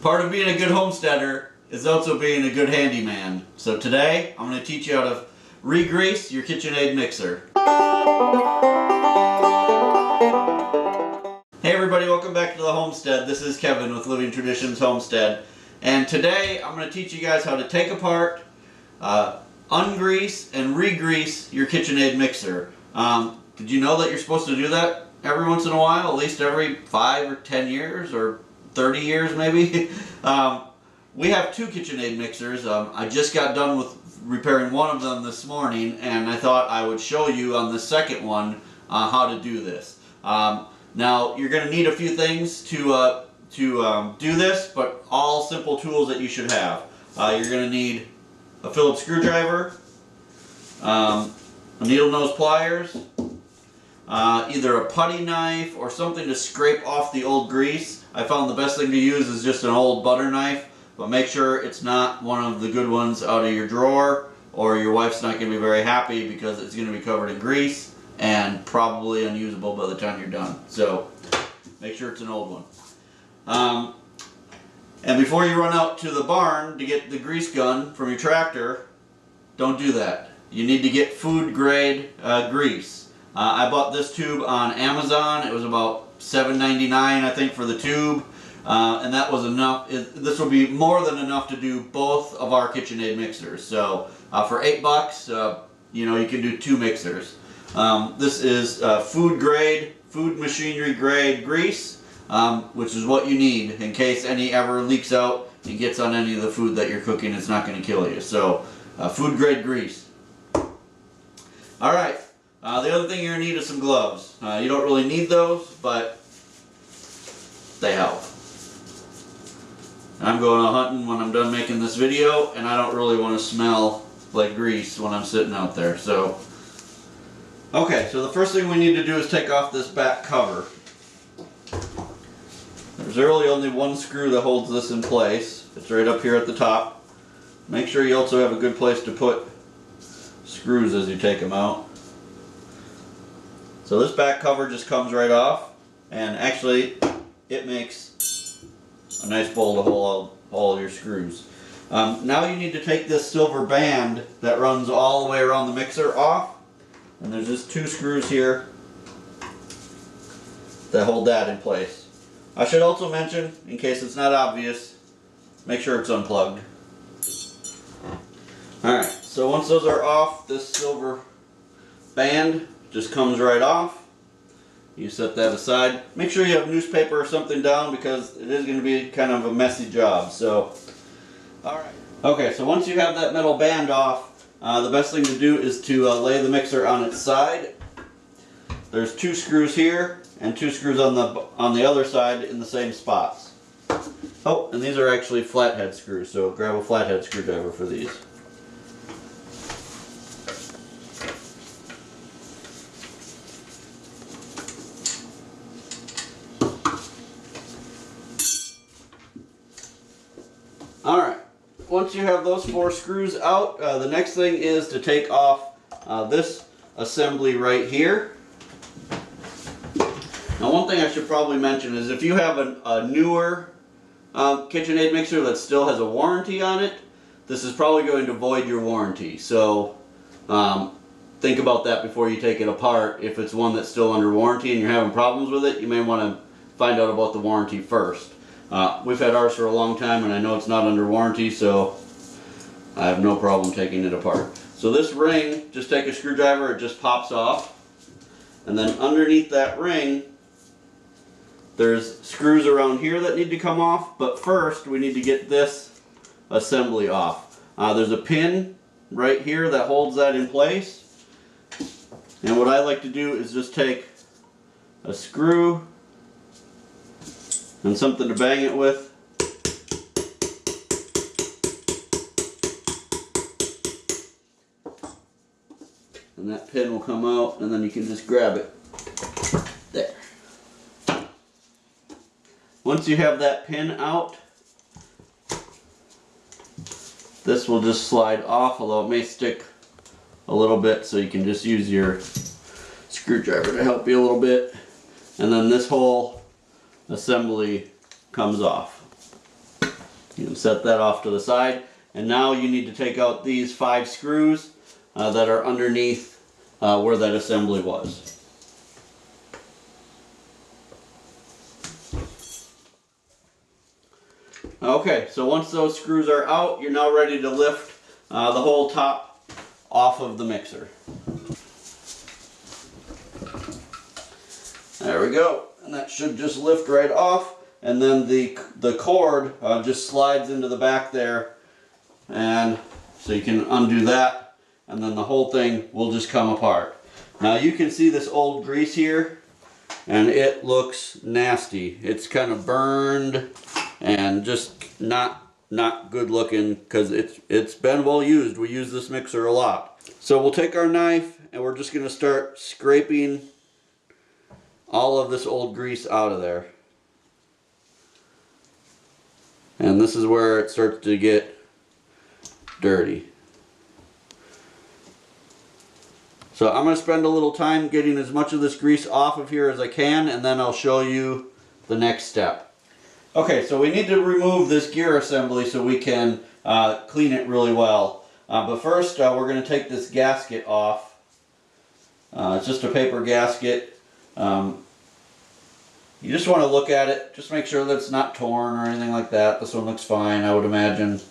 Part of being a good homesteader is also being a good handyman. So today, I'm going to teach you how to re-grease your KitchenAid mixer. Hey everybody, welcome back to the homestead. This is Kevin with Living Traditions Homestead. And today, I'm going to teach you guys how to take apart, ungrease, and re-grease your KitchenAid mixer. Did you know that you're supposed to do that every once in a while? At least every 5 or 10 years or 30 years maybe. We have 2 KitchenAid mixers. I just got done with repairing one of them this morning, and I thought I would show you on the second one how to do this. Now you're going to need a few things to do this, but all simple tools that you should have. You're going to need a Phillips screwdriver, a needle nose pliers, either a putty knife or something to scrape off the old grease. I found the best thing to use is just an old butter knife, but make sure it's not one of the good ones out of your drawer, or your wife's not going to be very happy because it's going to be covered in grease and probably unusable by the time you're done. So make sure it's an old one. And before you run out to the barn to get the grease gun from your tractor, don't do that. You need to get food grade grease. I bought this tube on Amazon. It was about $7.99 I think for the tube, and that was enough. This will be more than enough to do both of our KitchenAid mixers. So for $8, you know, you can do 2 mixers. This is food grade, food machinery grade grease, which is what you need in case any ever leaks out and gets on any of the food that you're cooking. It's not going to kill you. So food grade grease. All right. The other thing you're going to need is some gloves. You don't really need those, but they help. I'm going out hunting when I'm done making this video, and I don't really want to smell like grease when I'm sitting out there. So, okay, so the first thing we need to do is take off this back cover. There's really only one screw that holds this in place. It's right up here at the top. Make sure you also have a good place to put screws as you take them out. So this back cover just comes right off, and actually it makes a nice bowl to hold all your screws. Now you need to take this silver band that runs all the way around the mixer off, and there's just 2 screws here that hold that in place. I should also mention, in case it's not obvious, make sure it's unplugged. Alright, so once those are off, this silver band just comes right off. You set that aside. Make sure you have newspaper or something down because it is going to be kind of a messy job. So, alright. Okay, so once you have that metal band off, the best thing to do is to lay the mixer on its side. There's 2 screws here and 2 screws on the other side in the same spots. Oh, and these are actually flathead screws, so grab a flathead screwdriver for these. Alright, once you have those 4 screws out, the next thing is to take off this assembly right here. Now one thing I should probably mention is if you have a newer KitchenAid mixer that still has a warranty on it, this is probably going to void your warranty. So think about that before you take it apart. If it's one that's still under warranty and you're having problems with it, you may want to find out about the warranty first. We've had ours for a long time, and I know it's not under warranty, so I have no problem taking it apart. So this ring, just take a screwdriver, it just pops off. And then underneath that ring, there's screws around here that need to come off, but first we need to get this assembly off. There's a pin right here that holds that in place. And what I like to do is just take a screw and something to bang it with. And that pin will come out, and then you can just grab it. There. Once you have that pin out, this will just slide off, although it may stick a little bit, so you can just use your screwdriver to help you a little bit. And then this whole assembly comes off. You can set that off to the side. And now you need to take out these 5 screws that are underneath where that assembly was. Okay, so once those screws are out, you're now ready to lift the whole top off of the mixer. There we go, and that should just lift right off, and then the cord just slides into the back there, and so you can undo that, and then the whole thing will just come apart. Now you can see this old grease here, and it looks nasty. It's kind of burned and just not good looking because it's been well used. We use this mixer a lot. So we'll take our knife and we're just going to start scraping all of this old grease out of there. And this is where it starts to get dirty. So I'm going to spend a little time getting as much of this grease off of here as I can, and then I'll show you the next step. Okay, so we need to remove this gear assembly so we can clean it really well. But first we're going to take this gasket off. It's just a paper gasket. You just want to look at it, just make sure that it's not torn or anything like that. This one looks fine, I would imagine.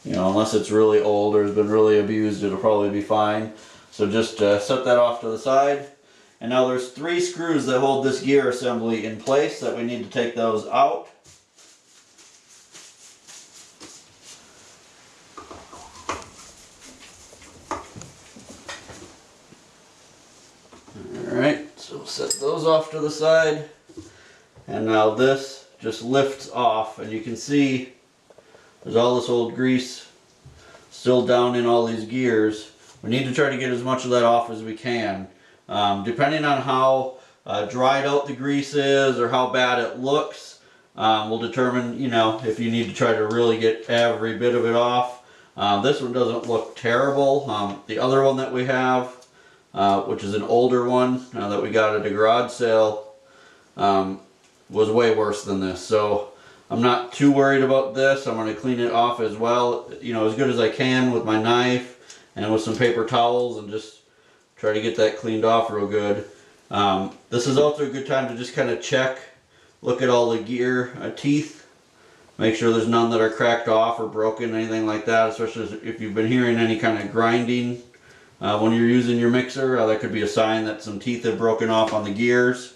You know, unless it's really old or has been really abused, it'll probably be fine. So just set that off to the side. And now there's 3 screws that hold this gear assembly in place that we need to take those out. Alright, so set those off to the side. And now this just lifts off, and you can see there's all this old grease still down in all these gears. We need to try to get as much of that off as we can. Depending on how dried out the grease is or how bad it looks, will determine, you know, if you need to try to really get every bit of it off. This one doesn't look terrible. The other one that we have, which is an older one that we got at a garage sale, was way worse than this. So I'm not too worried about this. I'm going to clean it off as well, you know, as good as I can with my knife and with some paper towels, and just try to get that cleaned off real good. This is also a good time to just kind of check, look at all the gear teeth, make sure there's none that are cracked off or broken, anything like that, especially if you've been hearing any kind of grinding when you're using your mixer. That could be a sign that some teeth have broken off on the gears.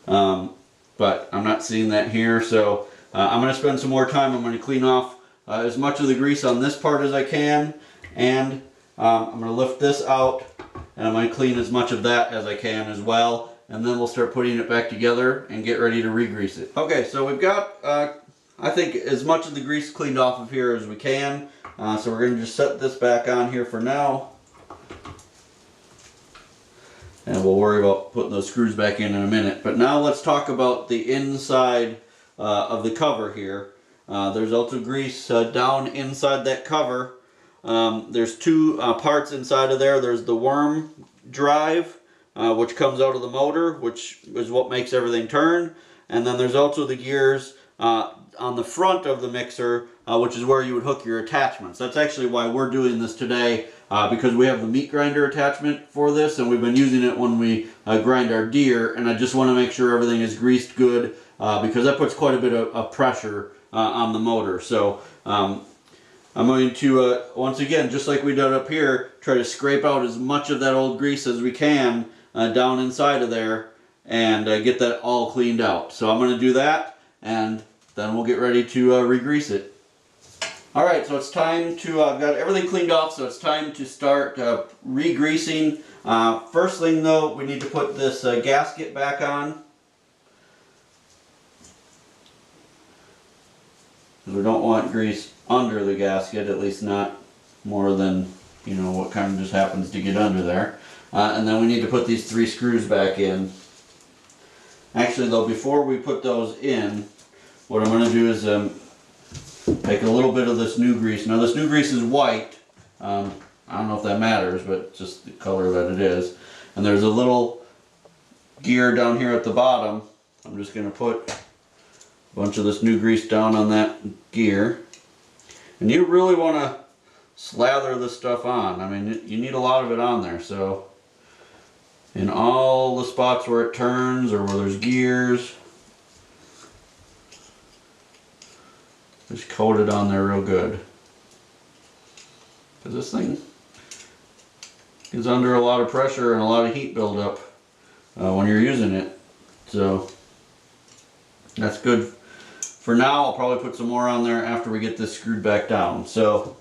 But I'm not seeing that here, so I'm going to spend some more time. I'm going to clean off as much of the grease on this part as I can, and I'm going to lift this out, and I'm going to clean as much of that as I can as well, and then we'll start putting it back together and get ready to re-grease it. Okay, so we've got, I think, as much of the grease cleaned off of here as we can, so we're going to just set this back on here for now. And we'll worry about putting those screws back in a minute. But now let's talk about the inside of the cover here. There's also grease down inside that cover. There's 2 parts inside of there. There's the worm drive, which comes out of the motor, which is what makes everything turn. And then there's also the gears on the front of the mixer, which is where you would hook your attachments. That's actually why we're doing this today, because we have the meat grinder attachment for this, and we've been using it when we grind our deer, and I just want to make sure everything is greased good, because that puts quite a bit of pressure on the motor. So I'm going to, once again, just like we did up here, try to scrape out as much of that old grease as we can down inside of there, and get that all cleaned out. So I'm going to do that, and then we'll get ready to re-grease it. Alright, so it's time to, I've got everything cleaned off, so it's time to start re-greasing. First thing though, we need to put this gasket back on. Because we don't want grease under the gasket, at least not more than, you know, what kind of just happens to get under there. And then we need to put these 3 screws back in. Actually though, before we put those in, what I'm going to do is take a little bit of this new grease. Now this new grease is white. I don't know if that matters, but just the color that it is. And there's a little gear down here at the bottom. I'm just going to put a bunch of this new grease down on that gear. And you really want to slather this stuff on. I mean, you need a lot of it on there. So in all the spots where it turns or where there's gears, just coat it on there real good. Because this thing is under a lot of pressure and a lot of heat buildup when you're using it. So that's good. For now, I'll probably put some more on there after we get this screwed back down. So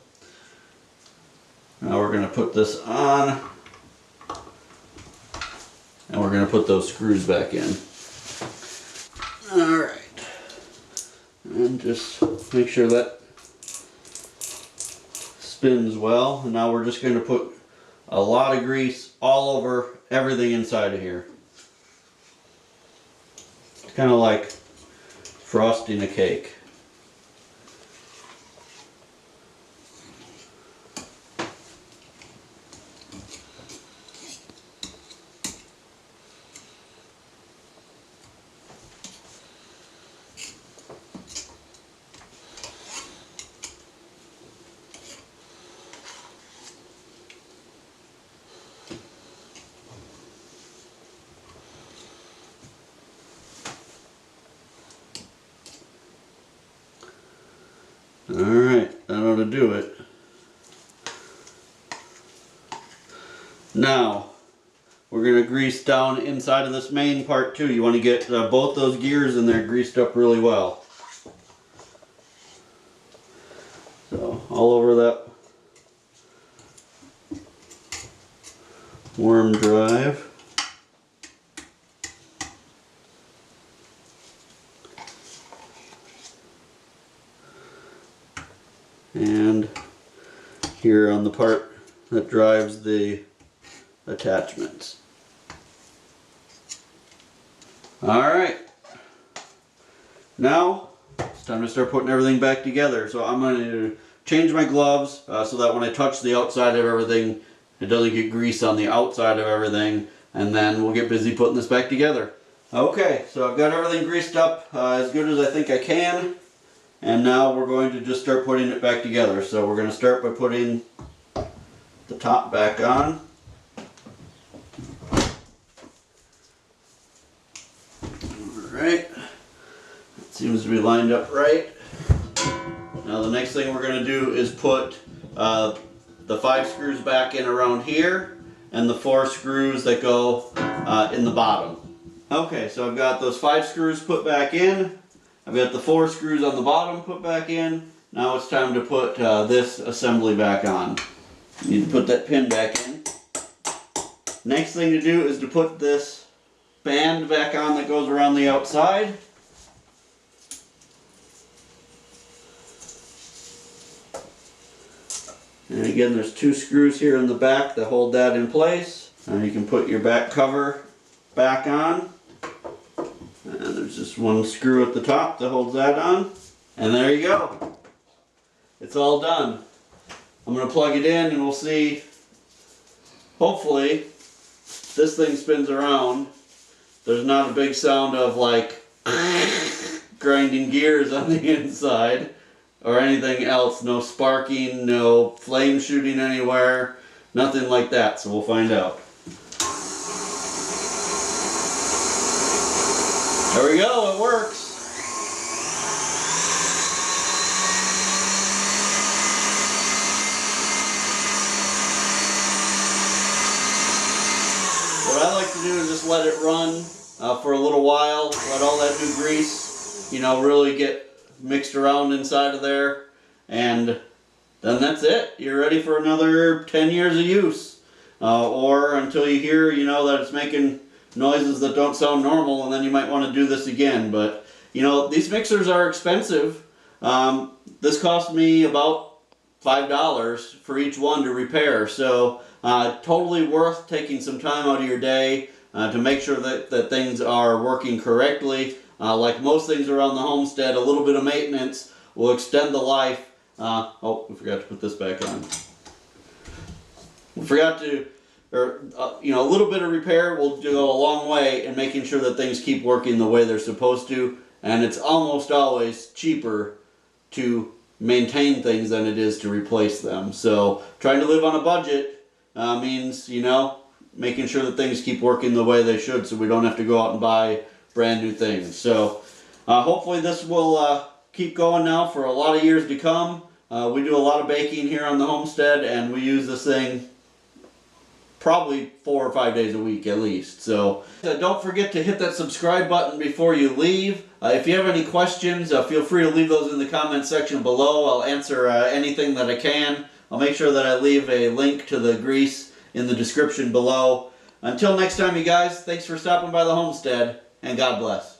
now we're going to put this on and we're going to put those screws back in. Alright. And just make sure that spins well. And now we're just going to put a lot of grease all over everything inside of here. It's kind of like frosting a cake. Alright, that ought to do it. Now, we're going to grease down inside of this main part too. You want to get both those gears in there greased up really well. So, all over that worm drive. And here on the part that drives the attachments. Alright, now it's time to start putting everything back together. So I'm going to change my gloves so that when I touch the outside of everything, it doesn't get grease on the outside of everything, and then we'll get busy putting this back together. Okay, so I've got everything greased up as good as I think I can. And now we're going to just start putting it back together. So we're going to start by putting the top back on. Alright, that seems to be lined up right. Now the next thing we're going to do is put the 5 screws back in around here and the 4 screws that go in the bottom. Okay, so I've got those 5 screws put back in. I've got the 4 screws on the bottom put back in. Now it's time to put this assembly back on. You need to put that pin back in. Next thing to do is to put this band back on that goes around the outside. And again, there's 2 screws here in the back that hold that in place. And you can put your back cover back on. And there's just 1 screw at the top that holds that on. And there you go. It's all done. I'm going to plug it in and we'll see. Hopefully, this thing spins around. There's not a big sound of like grinding gears on the inside or anything else. No sparking, no flame shooting anywhere. Nothing like that. So we'll find out. There we go, it works. What I like to do is just let it run for a little while, let all that new grease, really get mixed around inside of there, and then that's it. You're ready for another 10 years of use, or until you hear, that it's making noises that don't sound normal, and then you might want to do this again. But these mixers are expensive. This cost me about $5 for each one to repair, so totally worth taking some time out of your day to make sure that things are working correctly. Like most things around the homestead, a little bit of maintenance will extend the life. Oh, we forgot to put this back on. We forgot to a little bit of repair will go a long way in making sure that things keep working the way they're supposed to, and it's almost always cheaper to maintain things than it is to replace them. So trying to live on a budget means, you know, making sure that things keep working the way they should so we don't have to go out and buy brand new things. So hopefully this will keep going now for a lot of years to come. We do a lot of baking here on the homestead, and we use this thing probably 4 or 5 days a week at least. So don't forget to hit that subscribe button before you leave. If you have any questions, feel free to leave those in the comment section below. I'll answer anything that I can. I'll make sure that I leave a link to the grease in the description below. Until next time, you guys, thanks for stopping by the homestead, and God bless.